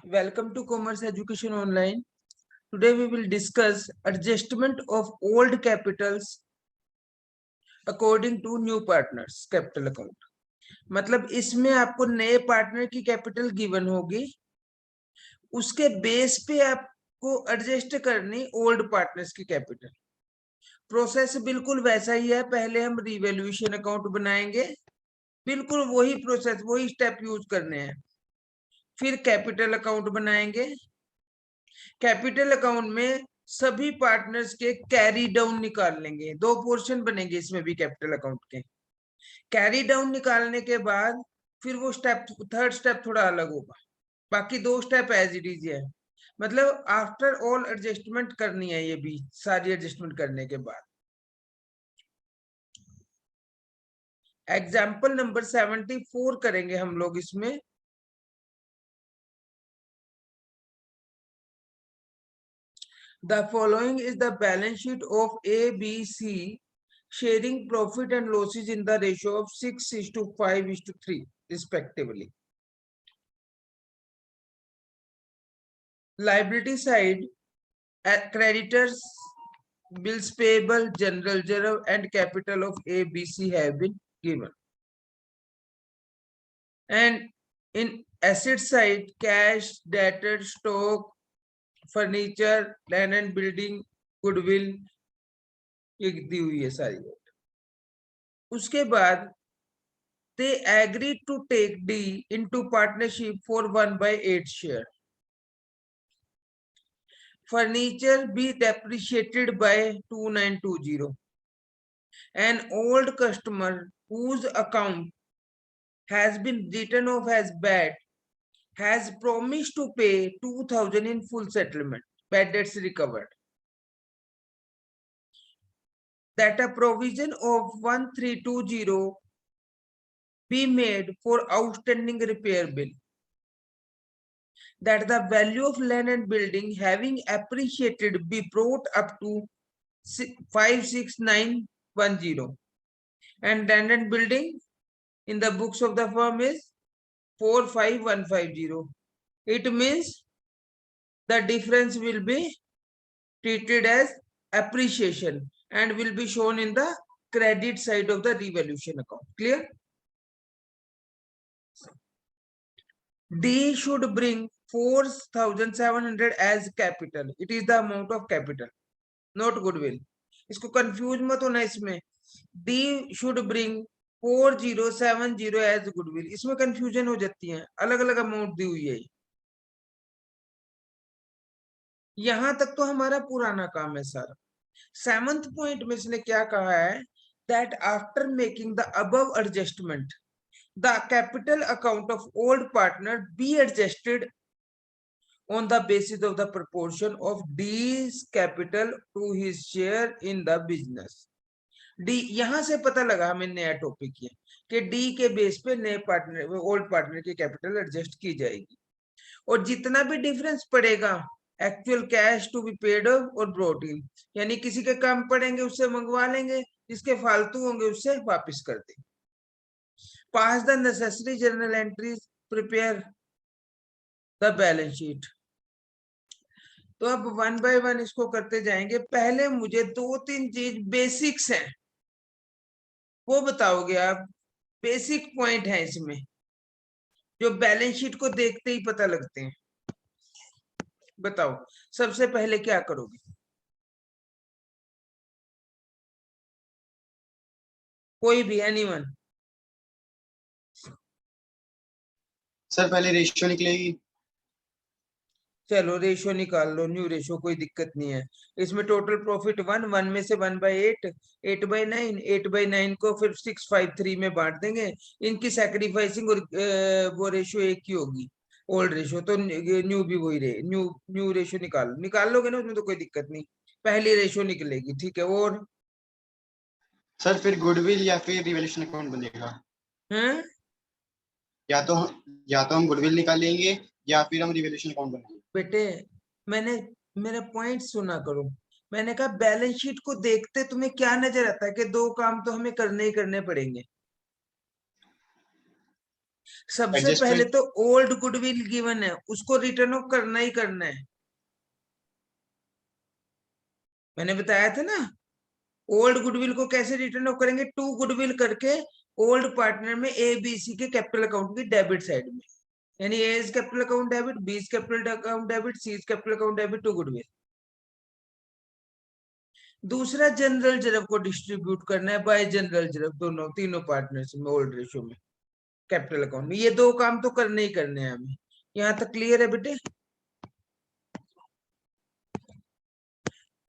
Welcome to Commerce Education Online. Today we will discuss adjustment of old capitals according to new partners capital account. मतलब इसमें आपको नए partner की capital given होगी, उसके base पे आपको एडजस्ट करनी ओल्ड पार्टनर्स की कैपिटल. प्रोसेस बिल्कुल वैसा ही है. पहले हम रिवैल्यूएशन अकाउंट बनाएंगे, बिल्कुल वही प्रोसेस, वही स्टेप यूज करने हैं. फिर कैपिटल अकाउंट बनाएंगे. कैपिटल अकाउंट में सभी पार्टनर्स के कैरी डाउन निकाल लेंगे. दो पोर्शन बनेंगे इसमें भी कैपिटल अकाउंट के. कैरी डाउन निकालने के बाद फिर वो स्टेप, थर्ड स्टेप थोड़ा अलग होगा. बाकी दो स्टेप एज इट इज है. मतलब आफ्टर ऑल एडजस्टमेंट करनी है, ये भी सारी एडजस्टमेंट करने के बाद. एग्जाम्पल नंबर 74 करेंगे हम लोग इसमें. The following is the balance sheet of ABC sharing profit and losses in the ratio of 6:5:3 respectively. Liability side, creditors, bills payable, general reserve and capital of ABC have been given. And in asset side, cash, debtor, stock, furniture, land and building, goodwill, ये दी हुई है सारी. उसके बाद they agreed to take D into partnership for 1/8 share. Furniture be depreciated by 2920. An old customer whose account has been written off as bad has promised to pay 2000 in full settlement, bad debts recovered. That a provision of 1320 be made for outstanding repair bill. That the value of land and building having appreciated be brought up to 56910. And land and building in the books of the firm is 45150. It means the difference will be treated as appreciation and will be shown in the credit side of the revaluation account. Clear? D should bring 4700 as capital. It is the amount of capital, not goodwill. इसको confuse मत होना इसमें. D should bring 4070 as goodwill. इसमें confusion हो जाती है, अलग अलग अमाउंट दी हुई है. यहां तक तो हमारा पुराना काम है सारा. 7th पॉइंट में इसने क्या कहा है, that after making the above adjustment, the capital account of old partner be adjusted on the basis of the proportion of D's capital to his share in the business. D यहां से पता लगा हमें नया टॉपिक ये कि D के base पे नए पार्टनर, ओल्ड पार्टनर की कैपिटल एडजस्ट की जाएगी. और जितना भी डिफरेंस पड़ेगा, actual cash to be paid और ब्रॉट इन, यानी किसी के काम पड़ेंगे उससे मंगवा लेंगे, जिसके फालतू होंगे उससे वापस कर देंगे. Pass the necessary journal entries, prepare the balance sheet. तो अब 1 बाय 1 इसको करते जाएंगे. पहले मुझे 2-3 चीज बेसिक्स हैं, वो बताओगे आप. बेसिक पॉइंट है इसमें जो बैलेंस शीट को देखते ही पता लगते हैं. बताओ सबसे पहले क्या करोगे? कोई भी, एनीवन. सर पहले रेशियो निकलेगी. चलो रेशियो निकाल लो, न्यू रेशियो, कोई दिक्कत नहीं है. इसमें टोटल प्रॉफिट 1 में से 1/8, 8/9, 8/9 को फिर 653 में बांट देंगे. इनकी सैक्रिफाइसिंग और वो रेशियो एक ही होगी, ओल्ड रेशियो. तो न्यू भी वही रहे. न्यू रेशियो निकाल लोगे ना, उसमें तो कोई दिक्कत नहीं. पहली रेशियो निकलेगी, ठीक है. और सर फिर गुडविल या फिर रिवैल्यूएशन अकाउंट बनेगा. हैं? या तो हम गुडविल निकालेंगे या फिर हम रिवैल्यूएशन अकाउंट बनाएंगे. बेटे मैंने, मेरा पॉइंट सुना करो. मैंने कहा बैलेंस शीट को देखते तुम्हें क्या नजर आता है कि दो काम तो हमें करने ही करने पड़ेंगे. सबसे पहले एडजस्टमेंट। तो ओल्ड गुडविल गिवन है, उसको रिटर्न ऑफ करना ही करना है। मैंने बताया था ना, ओल्ड गुडविल को कैसे रिटर्न ऑफ करेंगे, टू गुडविल करके ओल्ड पार्टनर में ए बी सी के कैपिटल अकाउंट की डेबिट साइड में, यानी A is capital account debit, B is capital account debit, C is capital account debit to goodwill. दूसरा जनरल रिजर्व को distribute करना है बाय जनरल रिजर्व, दोनों तीनों पार्टनर्स में ओल्ड रेशियो में कैपिटल अकाउंट में। ये दो काम तो करने ही करने हैं हमें। यहां तक क्लियर है बेटे?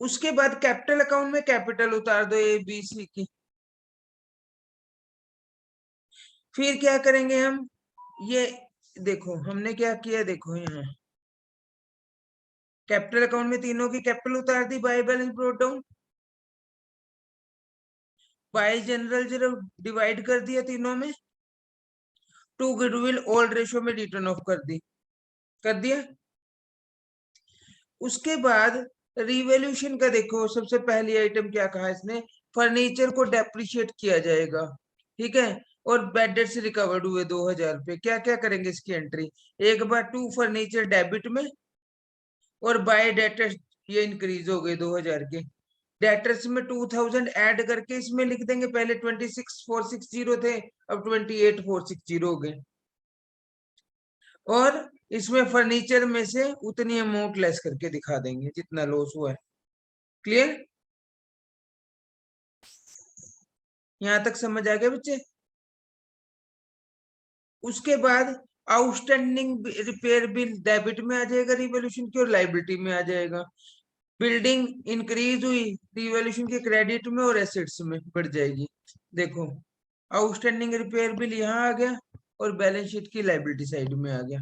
उसके बाद कैपिटल अकाउंट में कैपिटल उतार दो ए बी सी की। फिर क्या करेंगे हम, ये देखो हमने क्या किया, देखो यहाँ कैपिटल अकाउंट में तीनों की कैपिटल उतार दी, by balance brought down, by general reserve divide कर दिया तीनों में, टू गुडविल ओल्ड रेशियो में रिटर्न ऑफ कर दी, कर दिया। उसके बाद रिवॉल्यूशन का देखो, सबसे पहली आइटम क्या कहा इसने, फर्नीचर को डेप्रिशिएट किया जाएगा, ठीक है, और बैड डेट से रिकवर्ड हुए 2000 रुपए। क्या क्या करेंगे इसकी एंट्री, एक बार टू फर्नीचर डेबिट में, और बाय डेटर्स ये इंक्रीज हो गए 2000 के, डेटर्स में 2000 ऐड करके इसमें लिख देंगे, पहले 26460 थे, अब 28460 हो गए, और इसमें फर्नीचर में से उतनी अमाउंट लेस करके दिखा देंगे जितना लॉस हुआ है। क्लियर? यहां तक समझ आ गया बच्चे? उसके बाद आउटस्टैंडिंग रिपेयर बिल डेबिट में आ जाएगा रिवॉल्यूशन की, और लाइबिलिटी में आ जाएगा। बिल्डिंग इंक्रीज हुई रिवॉल्यूशन के क्रेडिट में और एसेट्स में बढ़ जाएगी। देखो आउटस्टैंडिंग रिपेयर बिल यहाँ आ गया, और बैलेंस शीट की लाइबिलिटी साइड में आ गया।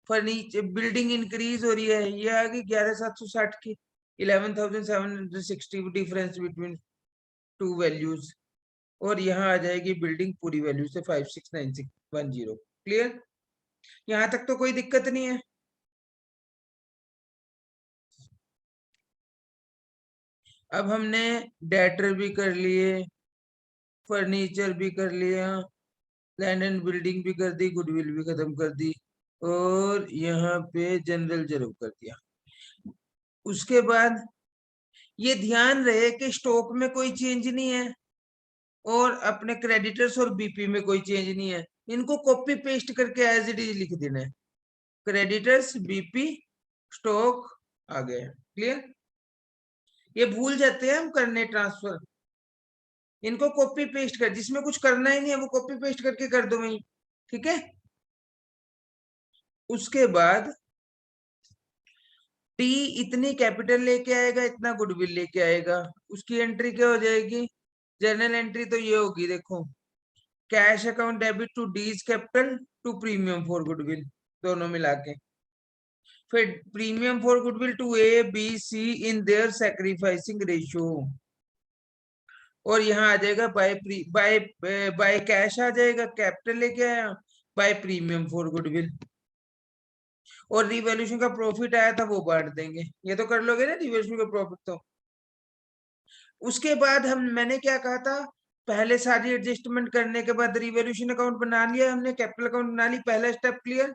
फर्नीचर बिल्डिंग इंक्रीज हो रही है, ये आ गई 11760 की, 11760 डिफरेंस बिटवीन टू वैल्यूज, और यहाँ आ जाएगी बिल्डिंग पूरी वैल्यू से 569610। क्लियर? यहाँ तक तो कोई दिक्कत नहीं है। अब हमने डेटर भी कर लिए, फर्नीचर भी कर लिया, लैंड एंड बिल्डिंग भी कर दी, गुडविल भी खत्म कर दी, और यहाँ पे जनरल रिजर्व कर दिया। उसके बाद ये ध्यान रहे कि स्टॉक में कोई चेंज नहीं है, और अपने क्रेडिटर्स और बीपी में कोई चेंज नहीं है, इनको कॉपी पेस्ट करके एज इट इज लिख देना है, क्रेडिटर्स बीपी स्टॉक आ गया। क्लियर? ये भूल जाते हैं हम करने ट्रांसफर, इनको कॉपी पेस्ट कर, जिसमें कुछ करना ही नहीं है वो कॉपी पेस्ट करके कर दो वहीं, ठीक है। उसके बाद टी इतनी कैपिटल लेके आएगा, इतना गुडविल लेके आएगा, उसकी एंट्री क्या हो जाएगी, जर्नल एंट्री तो ये होगी, देखो cash account debit to D's capital to premium for goodwill, दोनों मिला के, फिर premium for goodwill to A B C in their sacrificing ratio, और यहाँ आ जाएगा बाय बाय बाय कैश आ जाएगा, कैपिटल लेके आया, बाय प्रीमियम फॉर गुडविल, और रिवॉल्यूशन का प्रॉफिट आया था वो बांट देंगे। ये तो कर लोगे ना रिवॉल्यूशन का प्रॉफिट तो। उसके बाद हम, मैंने क्या कहा था, पहले सारी एडजस्टमेंट करने के बाद रिवॉल्यूशन अकाउंट बना लिया हमने, कैपिटल अकाउंट बना ली, पहला स्टेप क्लियर।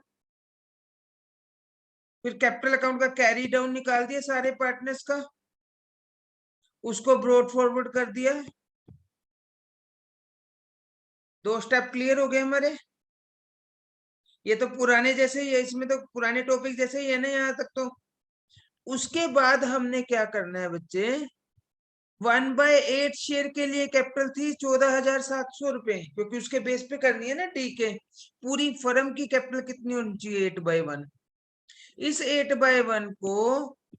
फिर कैपिटल अकाउंट का कैरी डाउन निकाल दिया सारे पार्टनर्स का, उसको ब्रॉट फॉरवर्ड कर दिया। दो स्टेप क्लियर हो गए हमारे। ये तो पुराने जैसे ही है, इसमें तो पुराने टॉपिक जैसे ही है ना यहाँ तक तो। उसके बाद हमने क्या करना है बच्चे, 1/8 शेयर के लिए कैपिटल थी 14,700 रुपए, क्योंकि उसके बेस पे करनी है ना डी के। पूरी फर्म की कैपिटल कितनी होनी चाहिए, 8/1। इस 8/1 को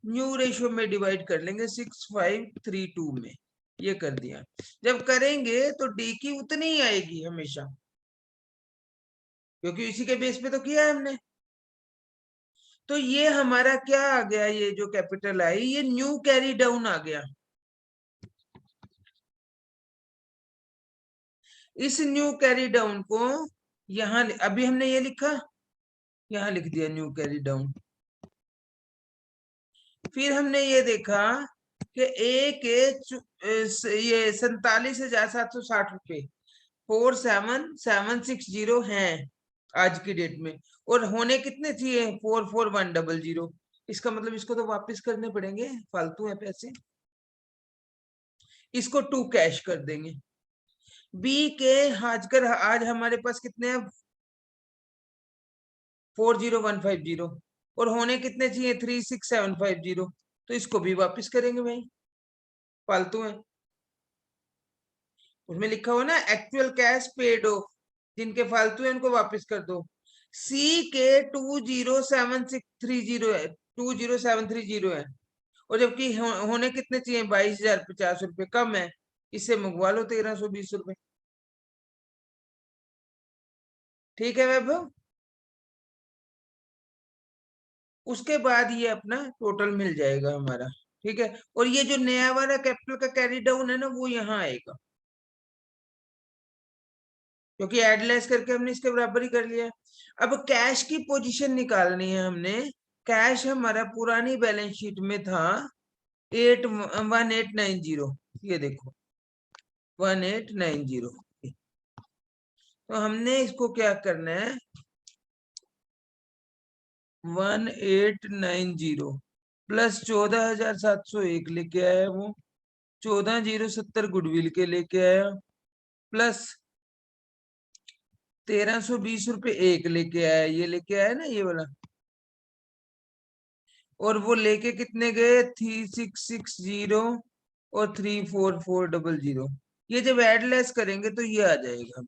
न्यू रेशियो में डिवाइड कर लेंगे 6532 में, ये कर दिया। जब करेंगे तो डी की उतनी ही आएगी हमेशा, क्योंकि इसी के बेस पे तो किया है हमने। तो ये हमारा क्या आ गया, ये जो कैपिटल आई ये न्यू कैरी डाउन आ गया। इस न्यू कैरी डाउन को यहाँ अभी हमने ये लिखा, यहाँ लिख दिया न्यू कैरी डाउन। फिर हमने ये देखा कि ए के ये 47,760 रुपए 47,760 हैं आज की डेट में, और होने कितने चाहिए 44,100। इसका मतलब इसको तो वापस करने पड़ेंगे, फालतू है पैसे। इसको 2 कैश कर देंगे। बी के आज हमारे पास कितने हैं 40150, और होने कितने चाहिए 36750, तो इसको भी वापस करेंगे भाई, फालतू है। उसमें लिखा हुआ ना एक्चुअल कैश पेड ऑफ, जिनके फालतू है उनको वापस कर दो। सी के 20730 है, 20730 है, और जबकि होने कितने चाहिए 22,050 रुपए, कम है, इससे मंगवा लो 1320 रुपए। ठीक है वैभव, उसके बाद ये अपना टोटल मिल जाएगा हमारा। ठीक है, और ये जो नया वाला कैपिटल का कैरी डाउन है ना, वो यहाँ आएगा, क्योंकि एड लेस करके हमने इसके बराबर ही कर लिया। अब कैश की पोजीशन निकालनी है हमने। कैश हमारा पुरानी बैलेंस शीट में था 1890, ये देखो 1890। तो हमने इसको क्या करना है, 1890 प्लस 14,701 लेके आया वो, 14,070 गुडविल के लेके आया, प्लस 1320 रुपए एक लेके आया, ये लेके आया ना ये वाला, और वो लेके कितने गए 3660 और 34400। ये जब एड लेस करेंगे तो ये आ जाएगा,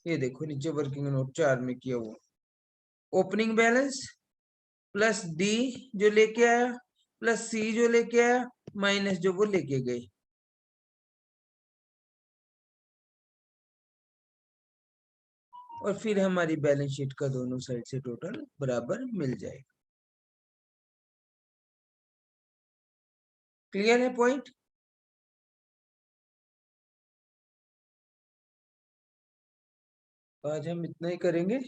ये देखो नीचे वर्किंग नोट 4 में किया हुआ, ओपनिंग बैलेंस प्लस डी जो लेके आया, प्लस सी जो लेके आया, माइनस जो वो लेके गए। और फिर हमारी बैलेंस शीट का दोनों साइड से टोटल बराबर मिल जाएगा। क्लियर है पॉइंट? आज हम इतना ही करेंगे।